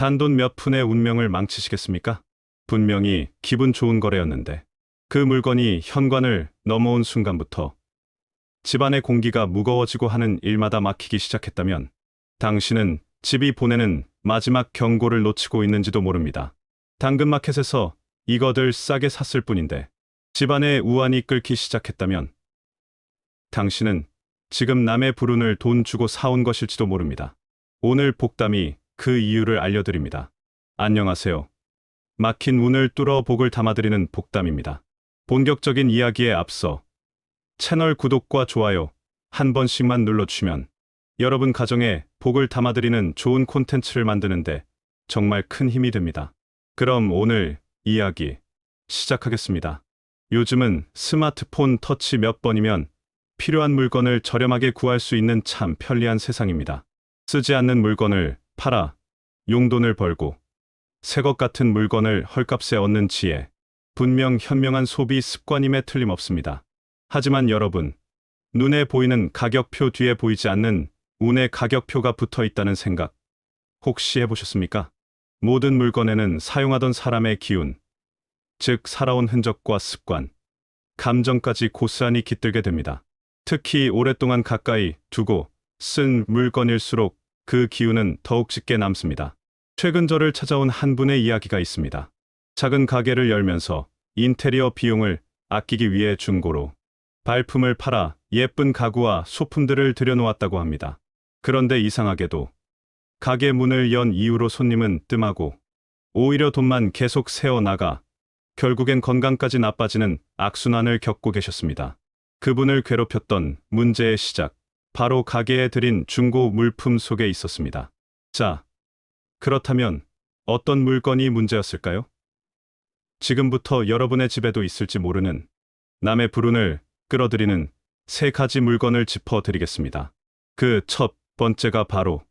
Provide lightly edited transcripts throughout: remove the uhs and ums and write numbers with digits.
단돈 몇 푼의 운명을 망치시겠습니까? 분명히 기분 좋은 거래였는데 그 물건이 현관을 넘어온 순간부터 집안의 공기가 무거워지고 하는 일마다 막히기 시작했다면 당신은 집이 보내는 마지막 경고를 놓치고 있는지도 모릅니다. 당근마켓에서 이거들 싸게 샀을 뿐인데 집안의 우환이 끓기 시작했다면 당신은 지금 남의 불운을 돈 주고 사온 것일지도 모릅니다. 오늘 복담이 그 이유를 알려드립니다. 안녕하세요. 막힌 운을 뚫어 복을 담아드리는 복담입니다. 본격적인 이야기에 앞서 채널 구독과 좋아요 한 번씩만 눌러주시면 여러분 가정에 복을 담아드리는 좋은 콘텐츠를 만드는데 정말 큰 힘이 됩니다. 그럼 오늘 이야기 시작하겠습니다. 요즘은 스마트폰 터치 몇 번이면 필요한 물건을 저렴하게 구할 수 있는 참 편리한 세상입니다. 쓰지 않는 물건을 팔아 용돈을 벌고 새 것 같은 물건을 헐값에 얻는 지혜, 분명 현명한 소비 습관임에 틀림없습니다. 하지만 여러분, 눈에 보이는 가격표 뒤에 보이지 않는 운의 가격표가 붙어 있다는 생각 혹시 해보셨습니까? 모든 물건에는 사용하던 사람의 기운, 즉 살아온 흔적과 습관, 감정까지 고스란히 깃들게 됩니다. 특히 오랫동안 가까이 두고 쓴 물건일수록 그 기운은 더욱 짙게 남습니다. 최근 저를 찾아온 한 분의 이야기가 있습니다. 작은 가게를 열면서 인테리어 비용을 아끼기 위해 중고로 발품을 팔아 예쁜 가구와 소품들을 들여놓았다고 합니다. 그런데 이상하게도 가게 문을 연 이후로 손님은 뜸하고 오히려 돈만 계속 새어나가 결국엔 건강까지 나빠지는 악순환을 겪고 계셨습니다. 그분을 괴롭혔던 문제의 시작, 바로 가게에 들인 중고 물품 속에 있었습니다. 자, 그렇다면 어떤 물건이 문제였을까요? 지금부터 여러분의 집에도 있을지 모르는 남의 불운을 끌어들이는 세 가지 물건을 짚어드리겠습니다. 그 첫 번째가 바로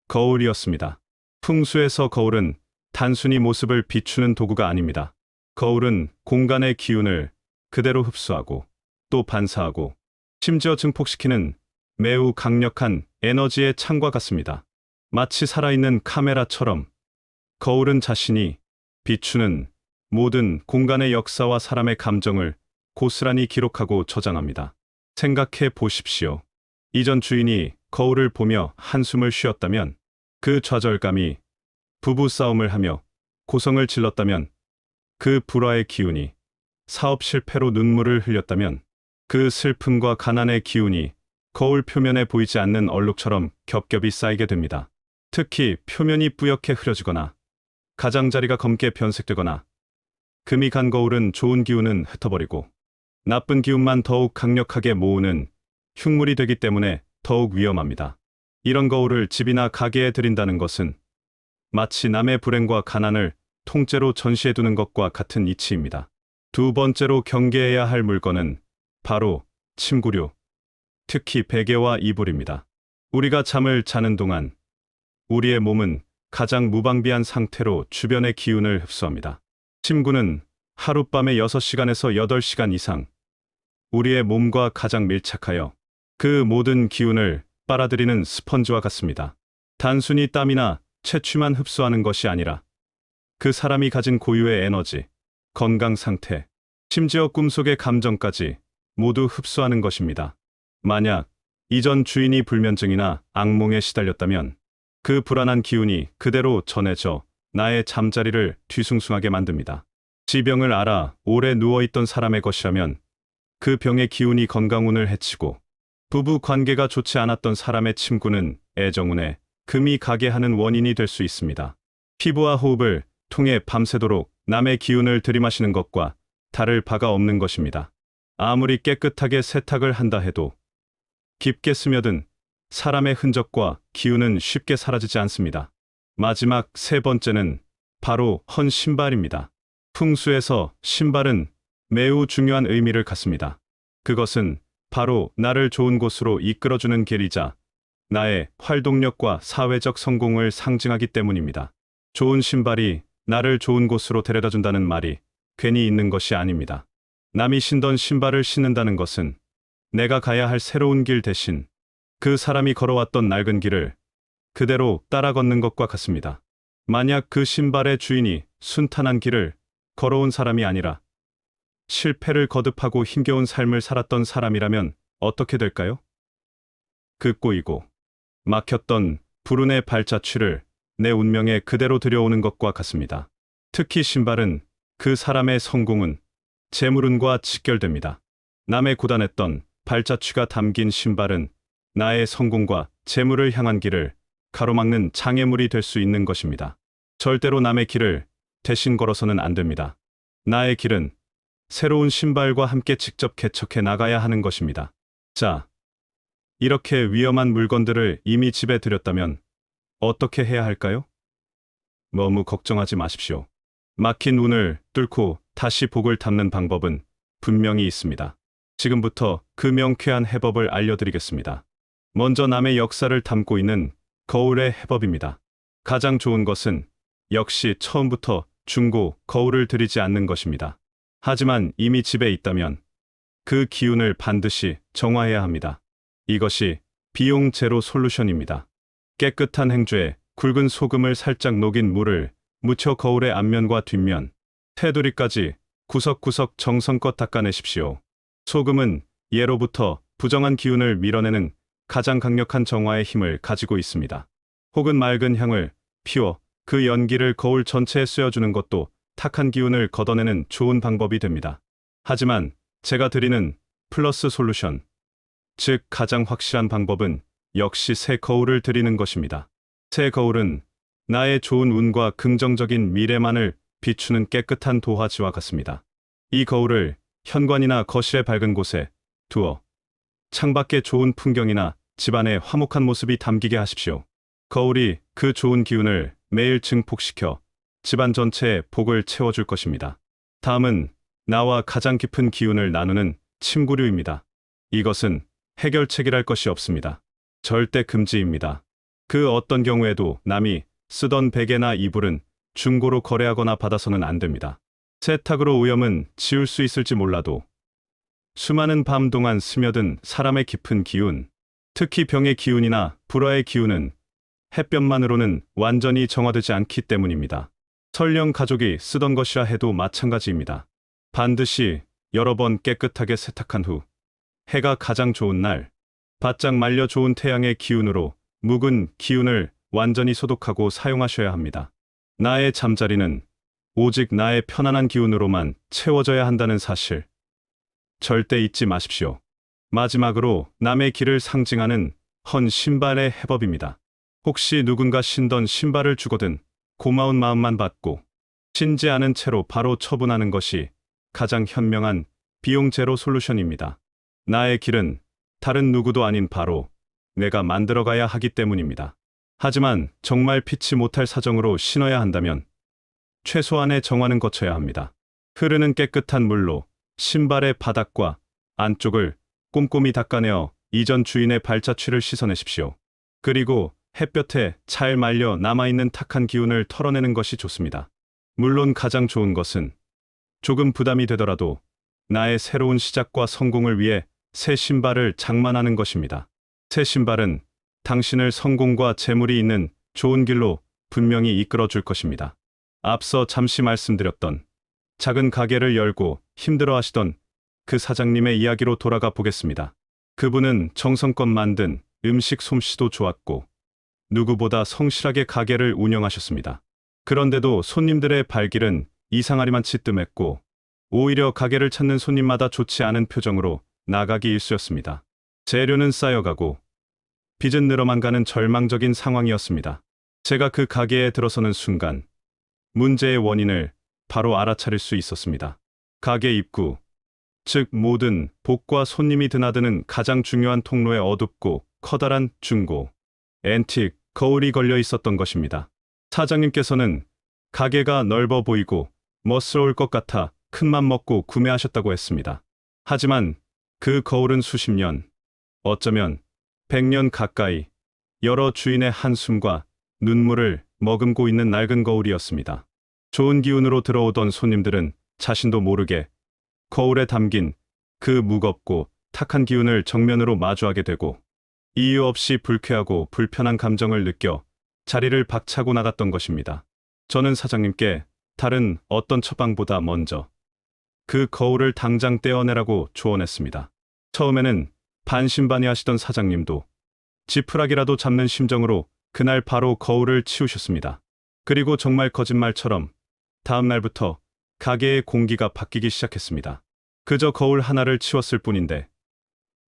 거울이었습니다. 풍수에서 거울은 단순히 모습을 비추는 도구가 아닙니다. 거울은 공간의 기운을 그대로 흡수하고 또 반사하고 심지어 증폭시키는 매우 강력한 에너지의 창과 같습니다. 마치 살아있는 카메라처럼 거울은 자신이 비추는 모든 공간의 역사와 사람의 감정을 고스란히 기록하고 저장합니다. 생각해 보십시오. 이전 주인이 거울을 보며 한숨을 쉬었다면, 그 좌절감이 부부싸움을 하며 고성을 질렀다면, 그 불화의 기운이 사업 실패로 눈물을 흘렸다면, 그 슬픔과 가난의 기운이 거울 표면에 보이지 않는 얼룩처럼 겹겹이 쌓이게 됩니다. 특히 표면이 뿌옇게 흐려지거나 가장자리가 검게 변색되거나 금이 간 거울은 좋은 기운은 흩어버리고 나쁜 기운만 더욱 강력하게 모으는 흉물이 되기 때문에 더욱 위험합니다. 이런 거울을 집이나 가게에 들인다는 것은 마치 남의 불행과 가난을 통째로 전시해두는 것과 같은 이치입니다. 두 번째로 경계해야 할 물건은 바로 침구류, 특히 베개와 이불입니다. 우리가 잠을 자는 동안 우리의 몸은 가장 무방비한 상태로 주변의 기운을 흡수합니다. 침구는 하룻밤에 6시간에서 8시간 이상 우리의 몸과 가장 밀착하여 그 모든 기운을 빨아들이는 스펀지와 같습니다. 단순히 땀이나 채취만 흡수하는 것이 아니라 그 사람이 가진 고유의 에너지, 건강 상태, 심지어 꿈속의 감정까지 모두 흡수하는 것입니다. 만약 이전 주인이 불면증이나 악몽에 시달렸다면 그 불안한 기운이 그대로 전해져 나의 잠자리를 뒤숭숭하게 만듭니다. 지병을 앓아 오래 누워있던 사람의 것이라면 그 병의 기운이 건강운을 해치고, 부부 관계가 좋지 않았던 사람의 침구는 애정운에 금이 가게 하는 원인이 될 수 있습니다. 피부와 호흡을 통해 밤새도록 남의 기운을 들이마시는 것과 다를 바가 없는 것입니다. 아무리 깨끗하게 세탁을 한다 해도 깊게 스며든 사람의 흔적과 기운은 쉽게 사라지지 않습니다. 마지막 세 번째는 바로 헌 신발입니다. 풍수에서 신발은 매우 중요한 의미를 갖습니다. 그것은 바로 나를 좋은 곳으로 이끌어주는 길이자 나의 활동력과 사회적 성공을 상징하기 때문입니다. 좋은 신발이 나를 좋은 곳으로 데려다준다는 말이 괜히 있는 것이 아닙니다. 남이 신던 신발을 신는다는 것은 내가 가야 할 새로운 길 대신 그 사람이 걸어왔던 낡은 길을 그대로 따라 걷는 것과 같습니다. 만약 그 신발의 주인이 순탄한 길을 걸어온 사람이 아니라 실패를 거듭하고 힘겨운 삶을 살았던 사람이라면 어떻게 될까요? 그 꼬이고 막혔던 불운의 발자취를 내 운명에 그대로 들여오는 것과 같습니다. 특히 신발은 그 사람의 성공은 재물운과 직결됩니다. 남의 고단했던 발자취가 담긴 신발은 나의 성공과 재물을 향한 길을 가로막는 장애물이 될 수 있는 것입니다. 절대로 남의 길을 대신 걸어서는 안 됩니다. 나의 길은 새로운 신발과 함께 직접 개척해 나가야 하는 것입니다. 자, 이렇게 위험한 물건들을 이미 집에 들였다면 어떻게 해야 할까요? 너무 걱정하지 마십시오. 막힌 운을 뚫고 다시 복을 담는 방법은 분명히 있습니다. 지금부터 그 명쾌한 해법을 알려드리겠습니다. 먼저 남의 역사를 담고 있는 거울의 해법입니다. 가장 좋은 것은 역시 처음부터 중고 거울을 들이지 않는 것입니다. 하지만 이미 집에 있다면 그 기운을 반드시 정화해야 합니다. 이것이 비용 제로 솔루션입니다. 깨끗한 행주에 굵은 소금을 살짝 녹인 물을 묻혀 거울의 앞면과 뒷면, 테두리까지 구석구석 정성껏 닦아내십시오. 소금은 예로부터 부정한 기운을 밀어내는 가장 강력한 정화의 힘을 가지고 있습니다. 혹은 맑은 향을 피워 그 연기를 거울 전체에 쐬어주는 것도 탁한 기운을 걷어내는 좋은 방법이 됩니다. 하지만 제가 드리는 플러스 솔루션, 즉 가장 확실한 방법은 역시 새 거울을 드리는 것입니다. 새 거울은 나의 좋은 운과 긍정적인 미래만을 비추는 깨끗한 도화지와 같습니다. 이 거울을 현관이나 거실의 밝은 곳에 두어 창밖의 좋은 풍경이나 집안의 화목한 모습이 담기게 하십시오. 거울이 그 좋은 기운을 매일 증폭시켜 집안 전체에 복을 채워줄 것입니다. 다음은 나와 가장 깊은 기운을 나누는 침구류입니다. 이것은 해결책이랄 것이 없습니다. 절대 금지입니다. 그 어떤 경우에도 남이 쓰던 베개나 이불은 중고로 거래하거나 받아서는 안 됩니다. 세탁으로 오염은 지울 수 있을지 몰라도 수많은 밤 동안 스며든 사람의 깊은 기운, 특히 병의 기운이나 불화의 기운은 햇볕만으로는 완전히 정화되지 않기 때문입니다. 설령 가족이 쓰던 것이라 해도 마찬가지입니다. 반드시 여러 번 깨끗하게 세탁한 후 해가 가장 좋은 날, 바짝 말려 좋은 태양의 기운으로 묵은 기운을 완전히 소독하고 사용하셔야 합니다. 나의 잠자리는 오직 나의 편안한 기운으로만 채워져야 한다는 사실, 절대 잊지 마십시오. 마지막으로 남의 길을 상징하는 헌 신발의 해법입니다. 혹시 누군가 신던 신발을 주거든 고마운 마음만 받고 신지 않은 채로 바로 처분하는 것이 가장 현명한 비용 제로 솔루션입니다. 나의 길은 다른 누구도 아닌 바로 내가 만들어가야 하기 때문입니다. 하지만 정말 피치 못할 사정으로 신어야 한다면 최소한의 정화는 거쳐야 합니다. 흐르는 깨끗한 물로 신발의 바닥과 안쪽을 꼼꼼히 닦아내어 이전 주인의 발자취를 씻어내십시오. 그리고 햇볕에 잘 말려 남아있는 탁한 기운을 털어내는 것이 좋습니다. 물론 가장 좋은 것은 조금 부담이 되더라도 나의 새로운 시작과 성공을 위해 새 신발을 장만하는 것입니다. 새 신발은 당신을 성공과 재물이 있는 좋은 길로 분명히 이끌어 줄 것입니다. 앞서 잠시 말씀드렸던 작은 가게를 열고 힘들어 하시던 그 사장님의 이야기로 돌아가 보겠습니다. 그분은 정성껏 만든 음식 솜씨도 좋았고 누구보다 성실하게 가게를 운영하셨습니다. 그런데도 손님들의 발길은 이상하리만치 뜸했고 오히려 가게를 찾는 손님마다 좋지 않은 표정으로 나가기 일쑤였습니다. 재료는 쌓여가고 빚은 늘어만 가는 절망적인 상황이었습니다. 제가 그 가게에 들어서는 순간 문제의 원인을 바로 알아차릴 수 있었습니다. 가게 입구, 즉 모든 복과 손님이 드나드는 가장 중요한 통로에 어둡고 커다란 중고, 앤틱 거울이 걸려 있었던 것입니다. 사장님께서는 가게가 넓어 보이고 멋스러울 것 같아 큰맘 먹고 구매하셨다고 했습니다. 하지만 그 거울은 수십 년, 어쩌면 100년 가까이 여러 주인의 한숨과 눈물을 머금고 있는 낡은 거울이었습니다. 좋은 기운으로 들어오던 손님들은 자신도 모르게 거울에 담긴 그 무겁고 탁한 기운을 정면으로 마주하게 되고 이유 없이 불쾌하고 불편한 감정을 느껴 자리를 박차고 나갔던 것입니다. 저는 사장님께 다른 어떤 처방보다 먼저 그 거울을 당장 떼어내라고 조언했습니다. 처음에는 반신반의하시던 사장님도 지푸라기라도 잡는 심정으로 그날 바로 거울을 치우셨습니다. 그리고 정말 거짓말처럼 다음 날부터 가게의 공기가 바뀌기 시작했습니다. 그저 거울 하나를 치웠을 뿐인데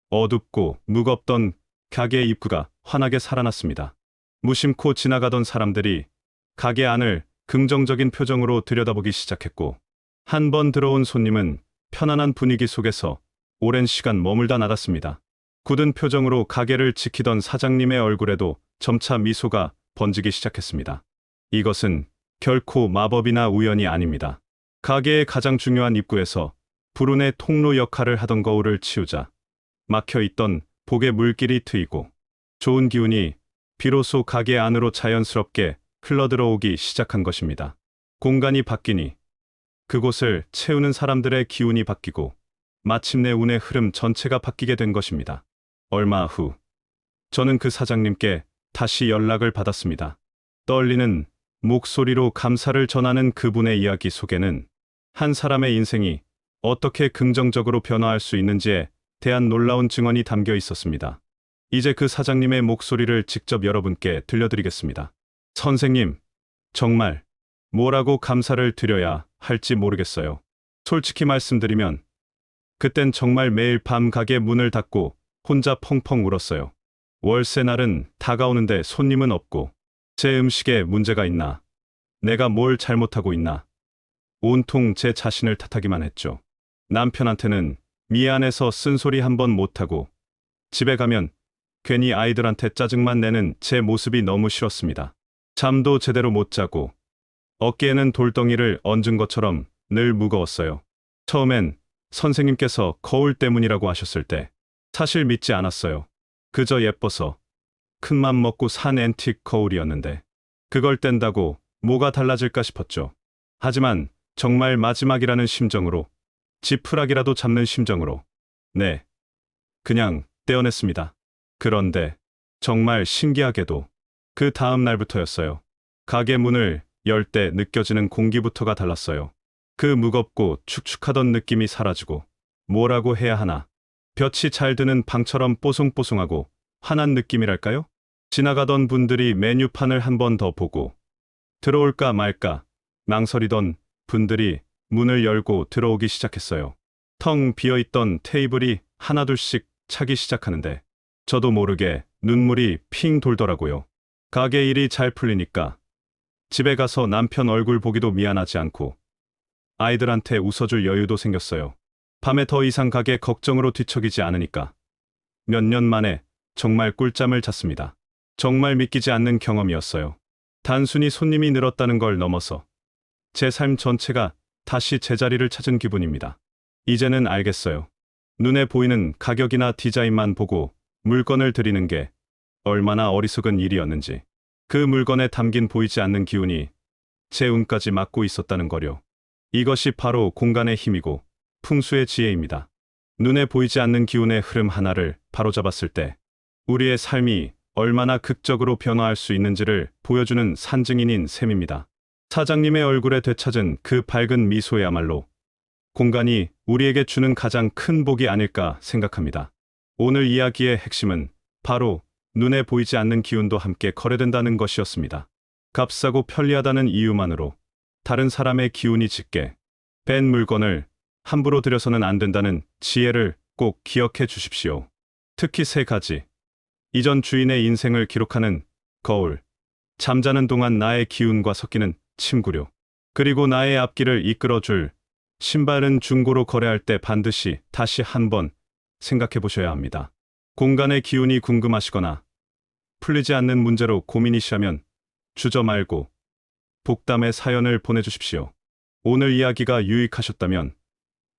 어둡고 무겁던 가게의 입구가 환하게 살아났습니다. 무심코 지나가던 사람들이 가게 안을 긍정적인 표정으로 들여다보기 시작했고, 한 번 들어온 손님은 편안한 분위기 속에서 오랜 시간 머물다 나갔습니다. 굳은 표정으로 가게를 지키던 사장님의 얼굴에도 점차 미소가 번지기 시작했습니다. 이것은 결코 마법이나 우연이 아닙니다. 가게의 가장 중요한 입구에서 불운의 통로 역할을 하던 거울을 치우자 막혀있던 복의 물길이 트이고 좋은 기운이 비로소 가게 안으로 자연스럽게 흘러들어오기 시작한 것입니다. 공간이 바뀌니 그곳을 채우는 사람들의 기운이 바뀌고 마침내 운의 흐름 전체가 바뀌게 된 것입니다. 얼마 후 저는 그 사장님께 다시 연락을 받았습니다. 떨리는 목소리로 감사를 전하는 그분의 이야기 속에는 한 사람의 인생이 어떻게 긍정적으로 변화할 수 있는지에 대한 놀라운 증언이 담겨 있었습니다. 이제 그 사장님의 목소리를 직접 여러분께 들려드리겠습니다. 선생님, 정말 뭐라고 감사를 드려야 할지 모르겠어요. 솔직히 말씀드리면 그땐 정말 매일 밤 가게 문을 닫고 혼자 펑펑 울었어요. 월세 날은 다가오는데 손님은 없고 제 음식에 문제가 있나, 내가 뭘 잘못하고 있나, 온통 제 자신을 탓하기만 했죠. 남편한테는 미안해서 쓴소리 한 번 못하고 집에 가면 괜히 아이들한테 짜증만 내는 제 모습이 너무 싫었습니다. 잠도 제대로 못 자고 어깨에는 돌덩이를 얹은 것처럼 늘 무거웠어요. 처음엔 선생님께서 거울 때문이라고 하셨을 때 사실 믿지 않았어요. 그저 예뻐서 큰맘 먹고 산 앤틱 거울이었는데 그걸 뗀다고 뭐가 달라질까 싶었죠. 하지만 정말 마지막이라는 심정으로, 지푸라기라도 잡는 심정으로, 네, 그냥 떼어냈습니다. 그런데 정말 신기하게도 그 다음 날부터였어요. 가게 문을 열 때 느껴지는 공기부터가 달랐어요. 그 무겁고 축축하던 느낌이 사라지고, 뭐라고 해야 하나, 볕이 잘 드는 방처럼 뽀송뽀송하고 환한 느낌이랄까요? 지나가던 분들이 메뉴판을 한 번 더 보고 들어올까 말까 망설이던 분들이 문을 열고 들어오기 시작했어요. 텅 비어있던 테이블이 하나둘씩 차기 시작하는데 저도 모르게 눈물이 핑 돌더라고요. 가게 일이 잘 풀리니까 집에 가서 남편 얼굴 보기도 미안하지 않고 아이들한테 웃어줄 여유도 생겼어요. 밤에 더 이상 가게 걱정으로 뒤척이지 않으니까 몇 년 만에 정말 꿀잠을 잤습니다. 정말 믿기지 않는 경험이었어요. 단순히 손님이 늘었다는 걸 넘어서 제 삶 전체가 다시 제자리를 찾은 기분입니다. 이제는 알겠어요. 눈에 보이는 가격이나 디자인만 보고 물건을 드리는 게 얼마나 어리석은 일이었는지, 그 물건에 담긴 보이지 않는 기운이 제 운까지 막고 있었다는 거요. 이것이 바로 공간의 힘이고 풍수의 지혜입니다. 눈에 보이지 않는 기운의 흐름 하나를 바로잡았을 때 우리의 삶이 얼마나 극적으로 변화할 수 있는지를 보여주는 산증인인 셈입니다. 사장님의 얼굴에 되찾은 그 밝은 미소야말로 공간이 우리에게 주는 가장 큰 복이 아닐까 생각합니다. 오늘 이야기의 핵심은 바로 눈에 보이지 않는 기운도 함께 거래된다는 것이었습니다. 값싸고 편리하다는 이유만으로 다른 사람의 기운이 짙게 뺀 물건을 함부로 들여서는 안 된다는 지혜를 꼭 기억해 주십시오. 특히 3가지. 이전 주인의 인생을 기록하는 거울, 잠자는 동안 나의 기운과 섞이는 침구류, 그리고 나의 앞길을 이끌어줄 신발은 중고로 거래할 때 반드시 다시 한번 생각해 보셔야 합니다. 공간의 기운이 궁금하시거나 풀리지 않는 문제로 고민이시라면 주저 말고 복담의 사연을 보내주십시오. 오늘 이야기가 유익하셨다면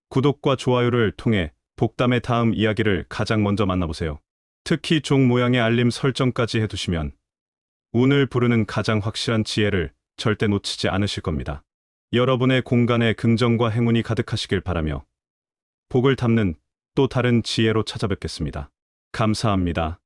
구독과 좋아요를 통해 복담의 다음 이야기를 가장 먼저 만나보세요. 특히 종 모양의 알림 설정까지 해두시면 운을 부르는 가장 확실한 지혜를 절대 놓치지 않으실 겁니다. 여러분의 공간에 긍정과 행운이 가득하시길 바라며 복을 담는 또 다른 지혜로 찾아뵙겠습니다. 감사합니다.